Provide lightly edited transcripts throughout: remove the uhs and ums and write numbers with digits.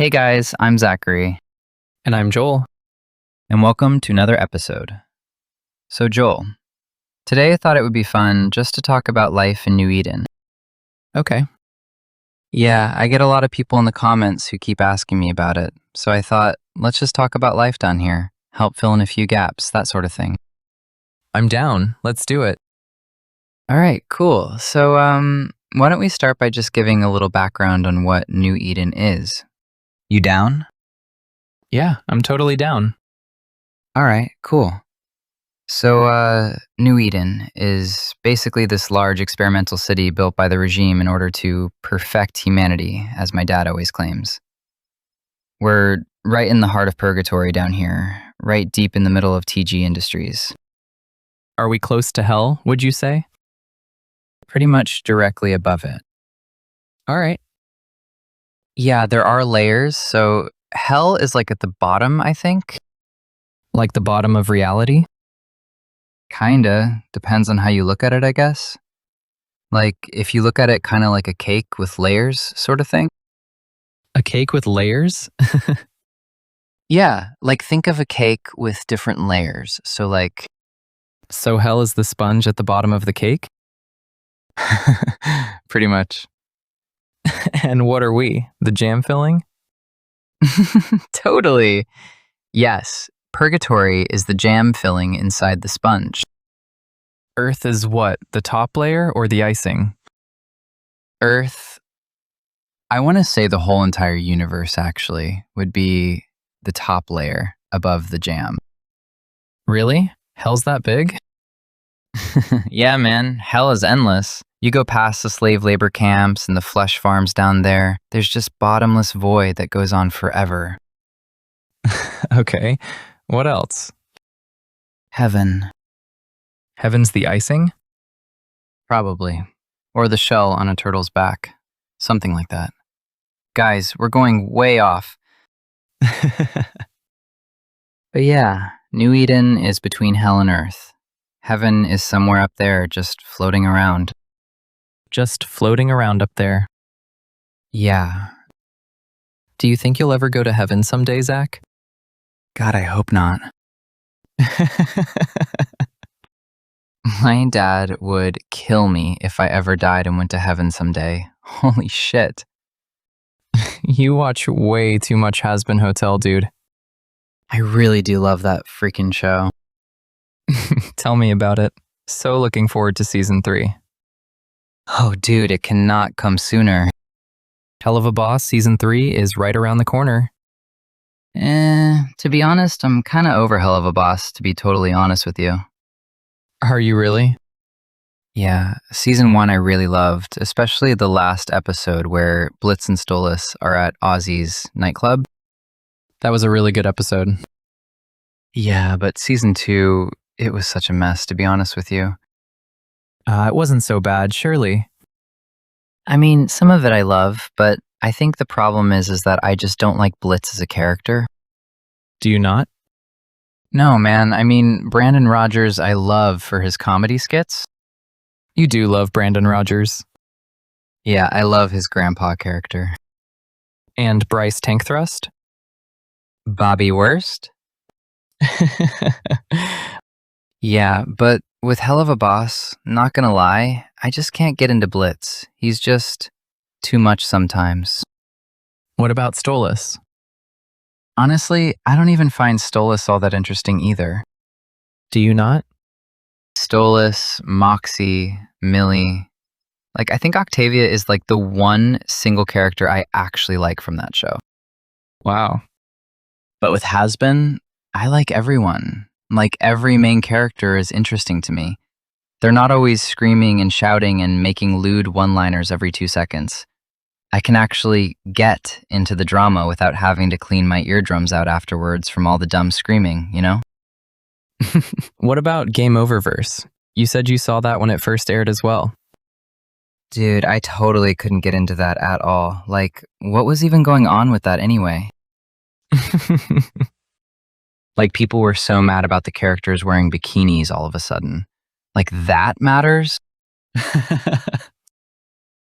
Hey guys, I'm Zachary, And I'm Joel. and welcome to another episode. So, Joel, today I thought it would be fun just to talk about life in New Eden. Okay. Yeah, I get a lot of people in the comments who keep asking me about it, so I thought, let's just talk about life down here, help fill in a few gaps, that sort of thing. I'm down. Let's do it. All right, cool. So, why don't we start by just giving a little background on what New Eden is? You down? Yeah, I'm totally down. All right, cool. So, New Eden is basically this large experimental city built by the regime in order to perfect humanity, as my dad always claims. We're right in the heart of purgatory down here, right deep in the middle of TG Industries. Are we close to hell, would you say? Pretty much directly above it. All right. Yeah, there are layers, so hell is like at the bottom, I think. Like the bottom of reality? Kinda. Depends on how you look at it, I guess. Like, if you look at it kind of like a cake with layers, sort of thing. A cake with layers? Yeah, like think of a cake with different layers. So, like, So hell is the sponge at the bottom of the cake? pretty much. And what are we? The jam filling? Totally. Yes, purgatory is the jam filling inside the sponge. Earth is what? The top layer or the icing? Earth, I want to say the whole entire universe actually would be the top layer above the jam. Really? Hell's that big? Yeah, man, hell is endless. You go past the slave labor camps and the flesh farms down there, there's just bottomless void that goes on forever. Okay. What else? Heaven, Heaven's the icing? probably. Or the shell on a turtle's back. Something like that. Guys, we're going way off. But yeah, New Eden is between hell and earth. Heaven is somewhere up there, just floating around. Just floating around up there. Yeah. Do you think you'll ever go to heaven someday, Zach? God, I hope not. My dad would kill me if I ever died and went to heaven someday. Holy shit. You watch way too much Has Been Hotel, dude. I really do love that freaking show. Tell me about it. So looking forward to season 3. Oh, dude, it cannot come sooner. Hell of a Boss season 3 is right around the corner. To be honest, I'm kind of over Hell of a Boss, to be totally honest with you. Are you really? Yeah, season 1 I really loved, especially the last episode where Blitz and Stolas are at Ozzy's nightclub. That was a really good episode. Yeah, but season 2, it was such a mess, to be honest with you. It wasn't so bad, surely. I mean, some of it I love, but I think the problem is that I just don't like Blitz as a character. Do you not? No, man, I mean, Brandon Rogers I love for his comedy skits. You do love Brandon Rogers. Yeah, I love his grandpa character. And Bryce Tank Thrust? Bobby Worst? Yeah, but with Hell of a Boss, not gonna lie, I just can't get into Blitz. He's just too much sometimes. What about Stolas? Honestly, I don't even find Stolas all that interesting either. Do you not? Stolas, Moxie, Millie. Like, I think Octavia is like the one single character I actually like from that show. Wow. But with Has Been, I like everyone. Like, every main character is interesting to me. They're not always screaming and shouting and making lewd one-liners every 2 seconds. I can actually get into the drama without having to clean my eardrums out afterwards from all the dumb screaming, you know? What about Game Oververse? You said you saw that when it first aired as well. Dude, I totally couldn't get into that at all. Like, what was even going on with that anyway? Like, people were so mad about the characters wearing bikinis all of a sudden. Like, that matters?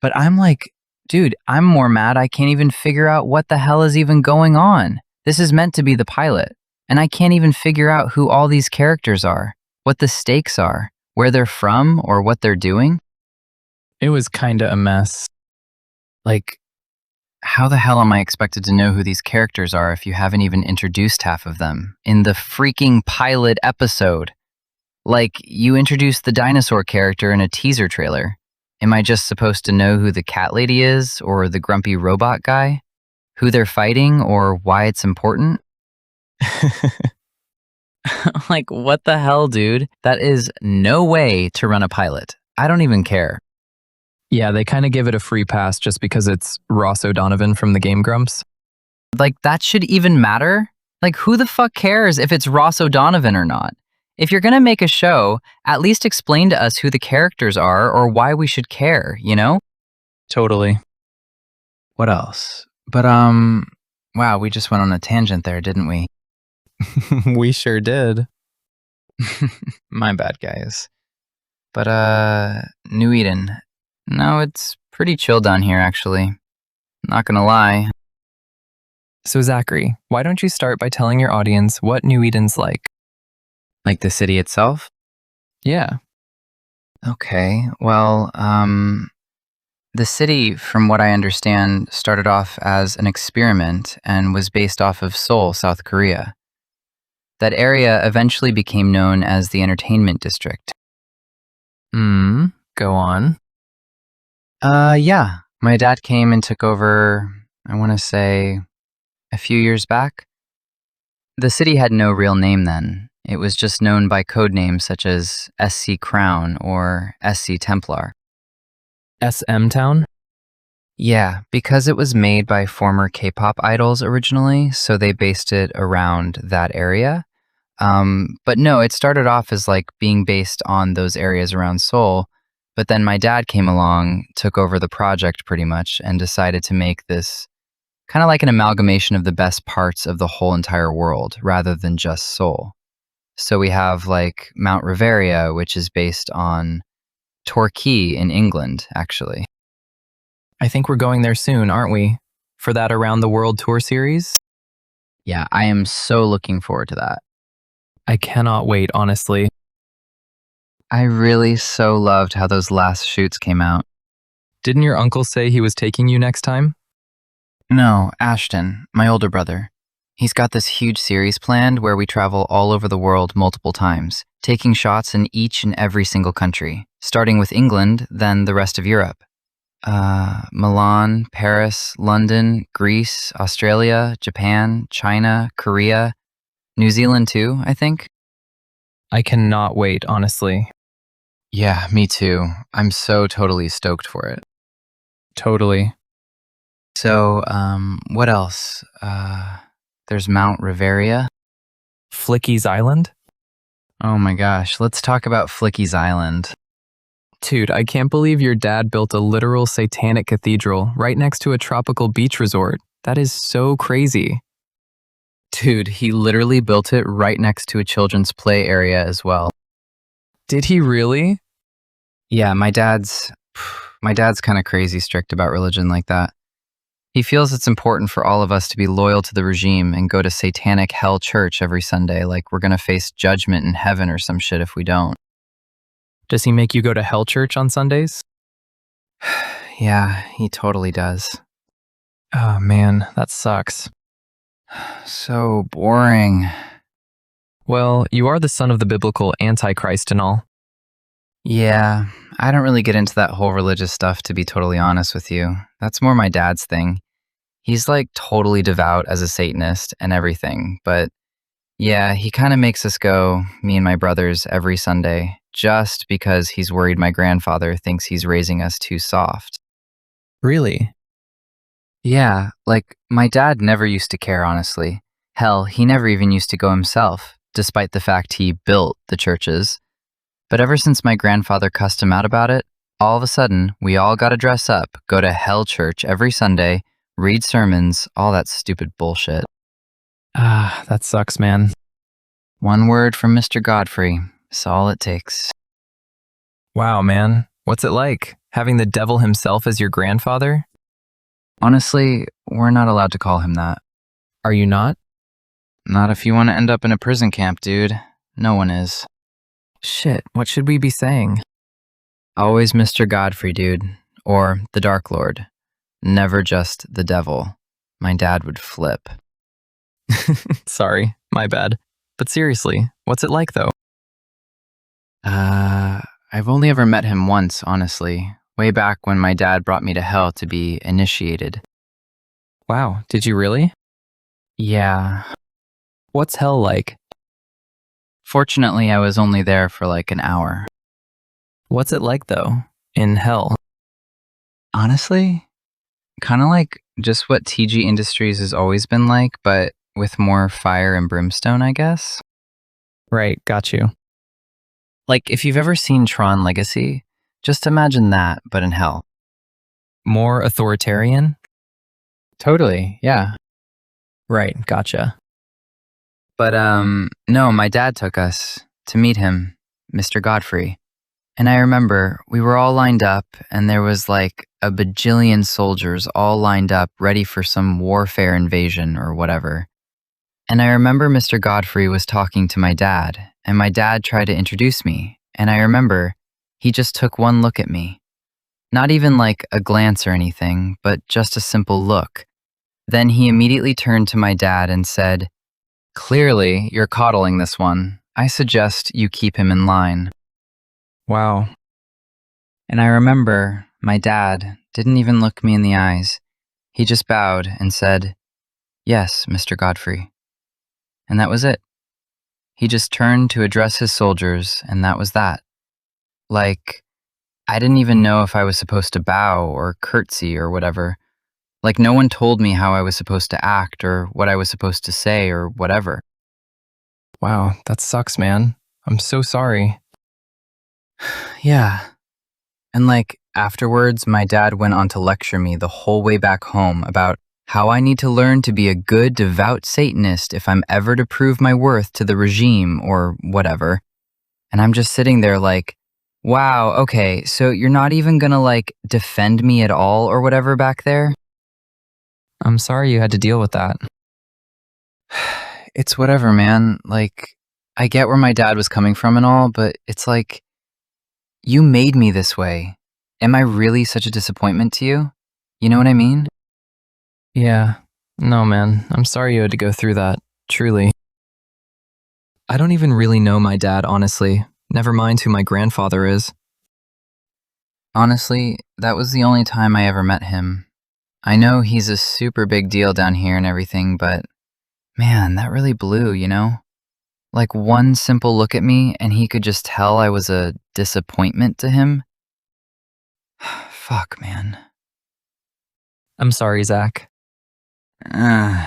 But I'm like, Dude, I'm more mad I can't even figure out what the hell is even going on. This is meant to be the pilot, and I can't even figure out who all these characters are, what the stakes are, where they're from, or what they're doing. It was kinda a mess. Like, how the hell am I expected to know who these characters are if you haven't even introduced half of them in the freaking pilot episode? Like, you introduced the dinosaur character in a teaser trailer. Am I just supposed to know who the cat lady is, or the grumpy robot guy? Who they're fighting, or why it's important? Like, what the hell, dude? That is no way to run a pilot. I don't even care. Yeah, they kinda give it a free pass just because it's Ross O'Donovan from the Game Grumps. Like, that should even matter? Like, who the fuck cares if it's Ross O'Donovan or not? If you're gonna make a show, at least explain to us who the characters are or why we should care, you know? Totally. What else? But, wow, we just went on a tangent there, didn't we? We sure did. My bad, guys. But, New Eden. No, it's pretty chill down here, actually. Not gonna lie. So Zachary, why don't you start by telling your audience what New Eden's like? Like the city itself? Yeah. Okay, well, the city, from what I understand, started off as an experiment and was based off of Seoul, South Korea. That area eventually became known as the entertainment district. Go on. Yeah. My dad came and took over, I want to say, a few years back. The city had no real name then. It was just known by code names such as SC Crown or SC Templar. SM Town? Yeah, because it was made by former K-pop idols originally, so they based it around that area. But no, it started off as like being based on those areas around Seoul, but then my dad came along, took over the project pretty much, and decided to make this kind of like an amalgamation of the best parts of the whole entire world rather than just Seoul. So we have like Mount Riveria, which is based on Torquay in England, actually. I think we're going there soon, aren't we? For that Around the World tour series? Yeah, I am so looking forward to that. I cannot wait, honestly. I really so loved how those last shoots came out. Didn't your uncle say he was taking you next time? No, Ashton, my older brother. He's got this huge series planned where we travel all over the world multiple times, taking shots in each and every single country, starting with England, then the rest of Europe. Milan, Paris, London, Greece, Australia, Japan, China, Korea, New Zealand too, I think. I cannot wait, honestly. Yeah, me too. I'm so totally stoked for it. Totally. So, what else? There's Mount Riveria. Flicky's Island? Oh my gosh, let's talk about Flicky's Island. Dude, I can't believe your dad built a literal satanic cathedral right next to a tropical beach resort. That is so crazy. Dude, he literally built it right next to a children's play area as well. Did he really? Yeah, my dad's kind of crazy strict about religion like that. He feels it's important for all of us to be loyal to the regime and go to satanic hell church every Sunday like we're going to face judgment in heaven or some shit if we don't. Does he make you go to hell church on Sundays? Yeah, he totally does. Oh man, that sucks. So boring. Well, you are the son of the biblical Antichrist and all. Yeah, I don't really get into that whole religious stuff, to be totally honest with you. That's more my dad's thing. He's like totally devout as a Satanist and everything, but yeah, he kind of makes us go, me and my brothers, every Sunday, just because he's worried my grandfather thinks he's raising us too soft. Really? Yeah, like my dad never used to care, honestly. Hell, he never even used to go himself, despite the fact he built the churches. But ever since my grandfather cussed him out about it, all of a sudden, we all gotta dress up, go to hell church every Sunday, read sermons, all that stupid bullshit. Ah, that sucks, man. One word from Mr. Godfrey is all it takes. Wow, man. What's it like, having the devil himself as your grandfather? Honestly, we're not allowed to call him that. Are you not? Not if you want to end up in a prison camp, dude. No one is. Shit, what should we be saying? Always Mr. Godfrey, dude. Or the Dark Lord. Never just the devil. My dad would flip. Sorry, my bad. But seriously, what's it like though? I've only ever met him once, honestly. Way back when my dad brought me to hell to be initiated. Wow, did you really? Yeah. What's hell like? Fortunately, I was only there for like an hour. What's it like though? In hell? Honestly, kind of like just what TG Industries has always been like, but with more fire and brimstone, I guess. Right, got you. Like if you've ever seen Tron Legacy, just imagine that, but in hell. More authoritarian? Totally, yeah. Right, gotcha. But no, my dad took us to meet him, Mr. Godfrey. And I remember we were all lined up and there was like a bajillion soldiers all lined up ready for some warfare invasion or whatever. And I remember Mr. Godfrey was talking to my dad and my dad tried to introduce me. And I remember he just took one look at me. Not even like a glance or anything, but just a simple look. Then he immediately turned to my dad and said, "Clearly, you're coddling this one. I suggest you keep him in line." Wow. And I remember my dad didn't even look me in the eyes. He just bowed and said, "Yes, Mr. Godfrey." And that was it. He just turned to address his soldiers, and that was that. Like, I didn't even know if I was supposed to bow or curtsy or whatever. Like, no one told me how I was supposed to act or what I was supposed to say or whatever. Wow, that sucks, man. I'm so sorry. Yeah. And like, afterwards, my dad went on to lecture me the whole way back home about how I need to learn to be a good, devout Satanist if I'm ever to prove my worth to the regime or whatever. And I'm just sitting there like, wow, okay, so you're not even gonna like defend me at all or whatever back there? I'm sorry you had to deal with that. It's whatever, man. Like, I get where my dad was coming from and all, but it's like, you made me this way. Am I really such a disappointment to you? You know what I mean? Yeah. No, man. I'm sorry you had to go through that. Truly. I don't even really know my dad, honestly. Never mind who my grandfather is. Honestly, that was the only time I ever met him. I know he's a super big deal down here and everything, but man, that really blew, you know? Like one simple look at me and he could just tell I was a disappointment to him. Fuck, man. I'm sorry, Zach. Uh,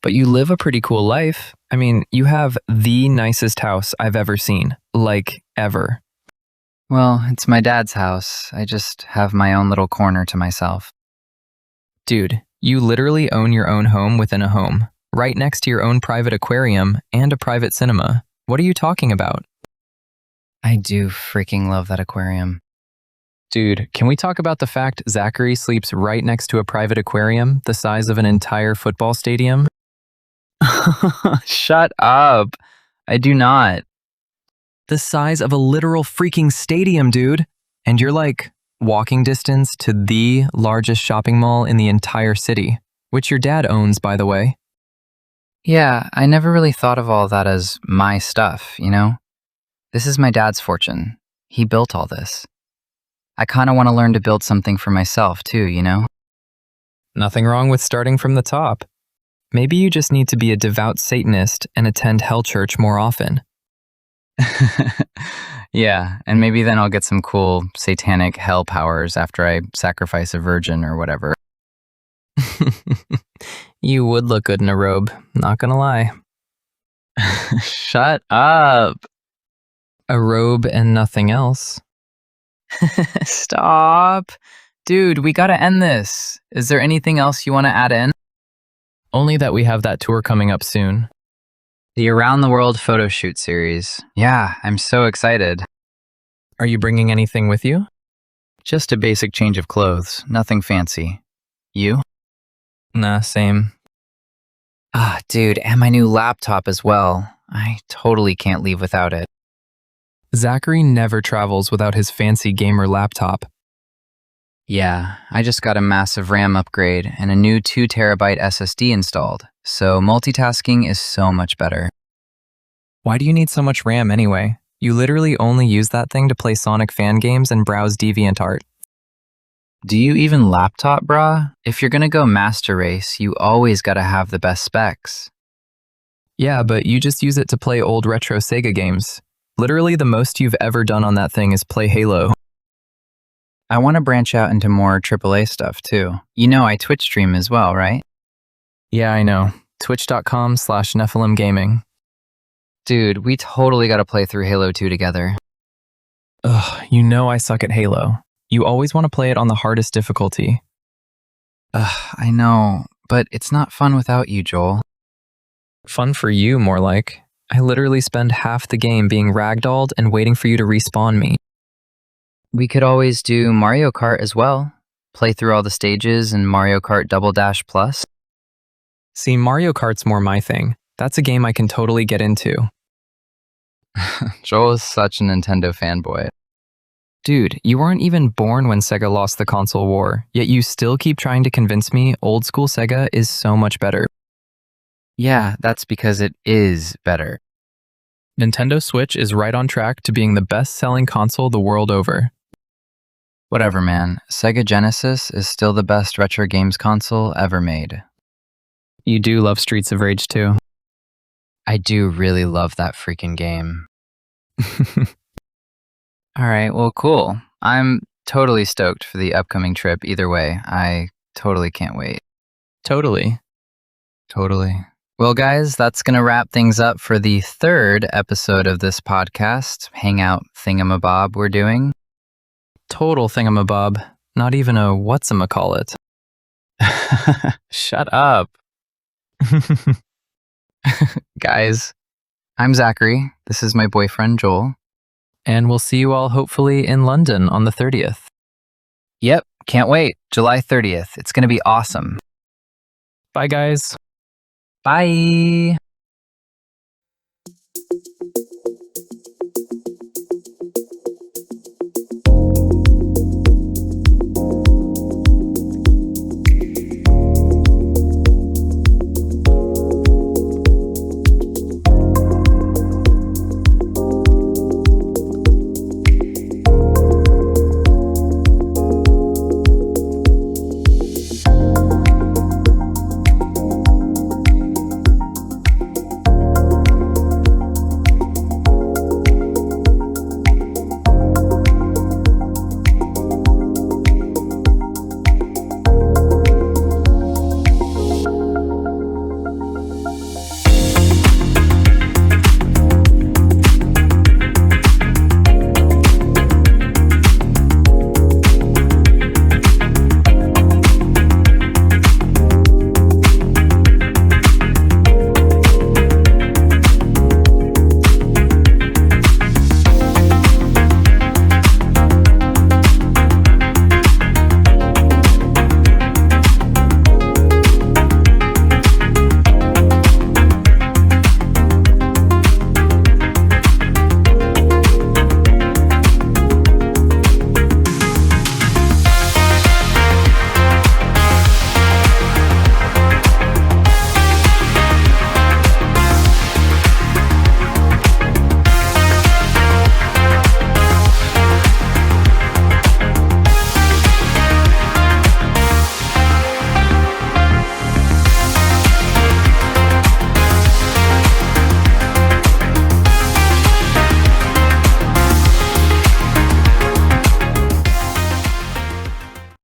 But you live a pretty cool life. I mean, you have the nicest house I've ever seen. Like, ever. well, it's my dad's house. I just have my own little corner to myself. Dude, you literally own your own home within a home, right next to your own private aquarium and a private cinema. What are you talking about? I do freaking love that aquarium. Dude, can we talk about the fact Zachary sleeps right next to a private aquarium the size of an entire football stadium? Shut up. I do not. The size of a literal freaking stadium, dude. And you're like walking distance to the largest shopping mall in the entire city, which your dad owns, by the way. Yeah, I never really thought of all that as my stuff, you know? This is my dad's fortune. He built all this. I kind of want to learn to build something for myself too, you know? Nothing wrong with starting from the top. Maybe you just need to be a devout Satanist and attend hell church more often. Yeah, and maybe then I'll get some cool satanic hell powers after I sacrifice a virgin or whatever. You would look good in a robe, not gonna lie. Shut up. A robe and nothing else. Stop. Dude, we gotta end this. Is there anything else you want to add in? Only that we have that tour coming up soon. The Around the World photo shoot series. Yeah, I'm so excited. Are you bringing anything with you? Just a basic change of clothes, nothing fancy. You? Nah, same. Dude, and my new laptop as well. I totally can't leave without it. Zachary never travels without his fancy gamer laptop. Yeah, I just got a massive RAM upgrade and a new 2TB SSD installed, so multitasking is so much better. Why do you need so much RAM anyway? You literally only use that thing to play Sonic fan games and browse DeviantArt. Do you even laptop, brah? If you're gonna go master race, you always gotta have the best specs. Yeah, but you just use it to play old retro Sega games. Literally the most you've ever done on that thing is play Halo. I want to branch out into more AAA stuff too. You know I Twitch stream as well, right? Yeah, I know. Twitch.com/Nephilim Gaming. Dude, we totally gotta play through Halo 2 together. Ugh, you know I suck at Halo. You always want to play it on the hardest difficulty. I know, but it's not fun without you, Joel. Fun for you, more like. I literally spend half the game being ragdolled and waiting for you to respawn me. We could always do Mario Kart as well. Play through all the stages in Mario Kart Double Dash Plus. See, Mario Kart's more my thing. That's a game I can totally get into. Joel is such a Nintendo fanboy. Dude, you weren't even born when Sega lost the console war, yet you still keep trying to convince me old school Sega is so much better. Yeah, that's because it is better. Nintendo Switch is right on track to being the best-selling console the world over. Whatever, man. Sega Genesis is still the best retro games console ever made. You do love Streets of Rage too. I do really love that freaking game. All right, well, cool. I'm totally stoked for the upcoming trip either way. I totally can't wait. Totally. Well, guys, that's going to wrap things up for the third episode of this podcast, Hangout Thingamabob we're doing. Total thingamabob. Not even a whatsamacallit. Shut up. Guys, I'm Zachary. This is my boyfriend, Joel. And we'll see you all hopefully in London on the 30th. Yep, can't wait. July 30th. It's going to be awesome. Bye, guys. Bye.